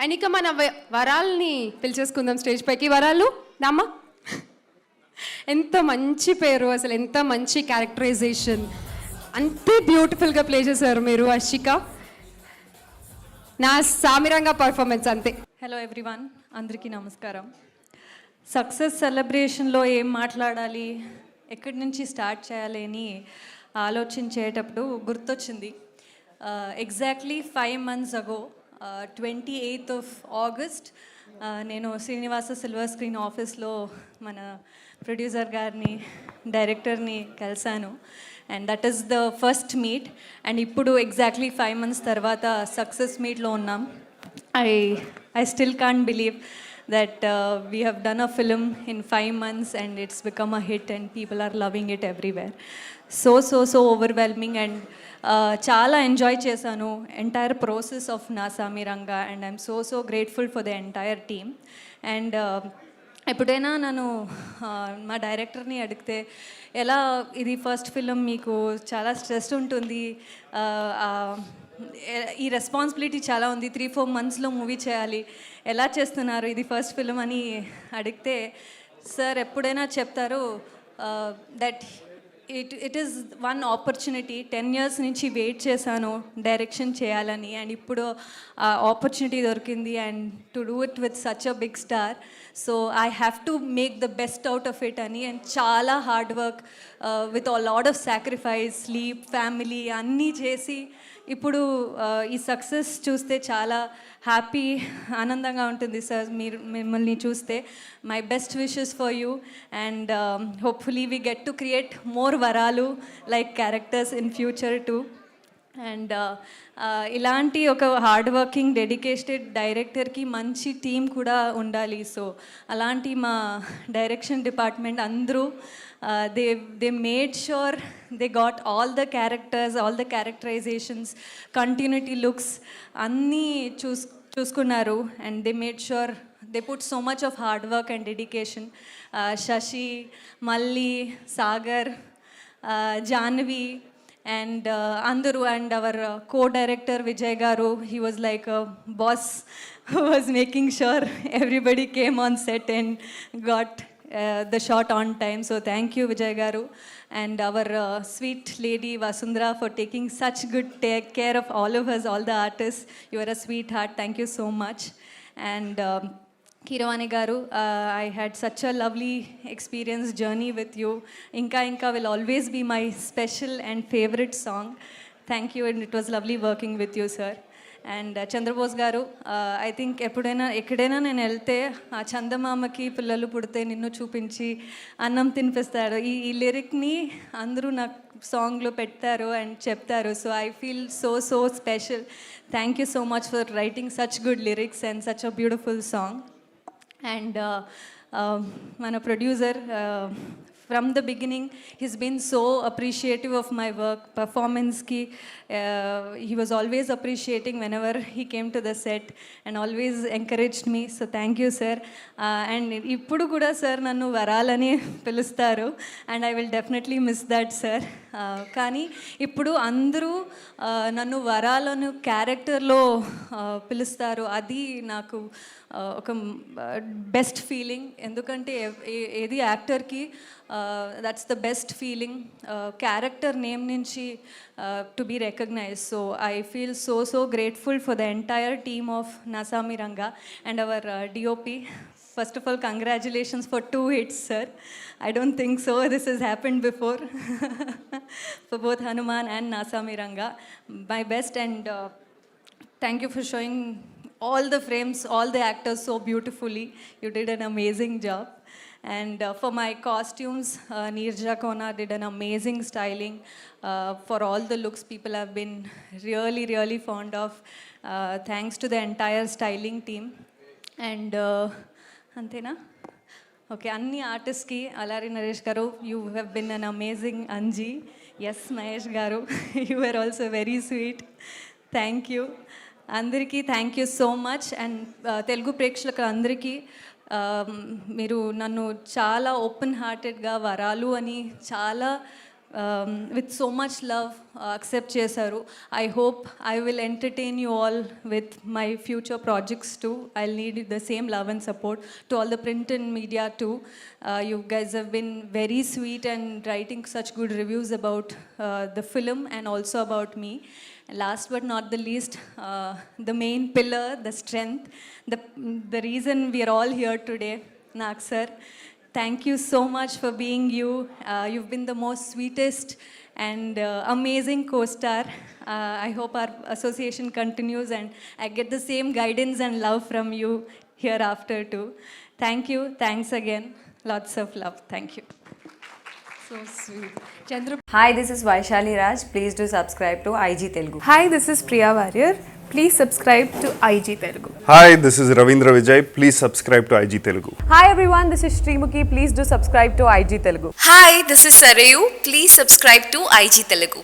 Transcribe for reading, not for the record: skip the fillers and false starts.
And ఇక మన వరాల్ని పిలిచేసుకుందాం stage పైకి. వరాలు నామ్మ, ఎంత మంచి పేరు, అసలు ఎంత మంచి క్యారెక్టరైజేషన్, అంతే బ్యూటిఫుల్గా ప్లే చేశారు మీరు అర్షిక. నా సామిరంగా పర్ఫార్మెన్స్ అంతే. హలో ఎవ్రీవన్, అందరికీ నమస్కారం. సక్సెస్ సెలబ్రేషన్లో ఏం మాట్లాడాలి, ఎక్కడి నుంచి స్టార్ట్ చేయాలి అని ఆలోచించేటప్పుడు గుర్తొచ్చింది. Exactly 5 months ago, 28th of August, నేను శ్రీనివాస సిల్వర్ స్క్రీన్ ఆఫీస్లో మన ప్రొడ్యూసర్ గారిని, డైరెక్టర్ని కలిశాను. And that is the first meet. And ఇప్పుడు ఎగ్జాక్ట్లీ 5 months తర్వాత సక్సెస్ మీట్లో ఉన్నాం. I still can't believe that we have done a film in 5 months and it's become a hit and people are loving it everywhere. So overwhelming, and చాలా enjoy చేశాను entire process of Naa Saami Ranga, and I'm so grateful for the entire team. And ఎప్పుడైనా నన్ను మా డైరెక్టర్ని అడిగితే, ఎలా ఇది first film, మీకు చాలా స్ట్రెస్ ఉంటుంది, ఈ రెస్పాన్సిబిలిటీ చాలా ఉంది, 3-4 monthsలో మూవీ చేయాలి, ఎలా చేస్తున్నారు, ఇది ఫస్ట్ ఫిలిం అని అడిగితే సార్ ఎప్పుడైనా చెప్తారు that it is one opportunity. 10 years నుంచి వెయిట్ చేశాను డైరెక్షన్ చేయాలని, అండ్ ఇప్పుడు ఆపర్చునిటీ దొరికింది, and to do it with such a big star. So I have to make the best out of it అని, అండ్ చాలా hard work with a lot of sacrifice, sleep, family అన్నీ చేసి ఇప్పుడు ఈ success చూస్తే చాలా happy, ఆనందంగా ఉంటుంది సార్ మిమ్మల్ని చూస్తే. My best wishes for you, and hopefully we get to create more వరాలు like characters in future too. And ఇలాంటి ఒక హార్డ్ వర్కింగ్ డెడికేటెడ్ డైరెక్టర్కి మంచి టీం కూడా ఉండాలి. సో అలాంటి మా డైరెక్షన్ డిపార్ట్మెంట్ అందరూ they made sure they got all the characters, all the characterizations, continuity looks అన్నీ చూసుకున్నారు. And they made sure they put so much of hard work and dedication. Shashi, Malli, Sagar, Janvi, and Anduru, and our co-director Vijay Garu, he was like a boss who was making sure everybody came on set and got the shot on time. So thank you Vijay Garu, and our sweet lady Vasundhara for taking such good care of all of us, all the artists. You are a sweetheart, thank you so much. And Kiravani Garu, I had such a lovely experience journey with you. Inka will always be my special and favorite song. Thank you, and it was lovely working with you sir. And Chandrabose garu, I think ఎక్కడైనా నేను వెళ్తే ఆ చందమామకి పిల్లలు పుడితే నిన్ను చూపించి అన్నం తినిపిస్తాడు, ఈ లిరిక్ని అందరూ నాకు సాంగ్లో పెట్టారు అండ్ చెప్తారు. So I feel so special. Thank you so much for writing such good lyrics and such a beautiful song. And మన producer, from the beginning he's been so appreciative of my work, performance ki he was always appreciating whenever he came to the set and always encouraged me. So thank you sir. And ippudu kuda sir nannu varalani pilustaru, and I will definitely miss that sir. Kani ippudu andru nannu varalanu character lo pilustaru, adi naku ఒక best feeling. ఎందుకంటే ఏది యాక్టర్కి that's the best feeling, character name నుంచి to be recognize. So I feel so grateful for the entire team of Naa Saami Ranga and our DOP. First of all, congratulations for 2 hits sir. I don't think so this has happened before for both Hanuman and Na Samiranga. My best, and thank you for showing all the frames, all the actors so beautifully. You did an amazing job. And for my costumes, Neerja Kona did an amazing styling for all the looks people have been really fond of. Thanks to the entire styling team. And antena okay, anni artists ki Alari Naresh garu, you have been an amazing. Anji, yes Mahesh garu, you were also very sweet. Thank you అందరికీ, thank you so much. And Telugu ప్రేక్షకులకు అందరికీ, మీరు నన్ను చాలా open హార్టెడ్గా వరాలు అని చాలా with so much love accept చేశారు. I hope I will entertain you all with my future projects too. I'll need the same love and support to all the print and media too. You guys have been very sweet and writing such good reviews about the film and also about me. Last but not the least, the main pillar, the strength, the reason we are all here today, Nag sir. Thank you so much for being you. You've been the most sweetest and amazing co-star. I hope our association continues and I get the same guidance and love from you hereafter too. Thank you. Thanks again. Lots of love. Thank you. So sweet. Chandra Hi, this is Vaishali Raj. Please do subscribe to IG Telugu. Hi, this is Priya Warrior. Please subscribe to IG Telugu. Hi, this is Ravindra Vijay. Please subscribe to IG Telugu. Hi everyone, this is Srimuki. Please do subscribe to IG Telugu. Hi, this is Sarayu. Please subscribe to IG Telugu.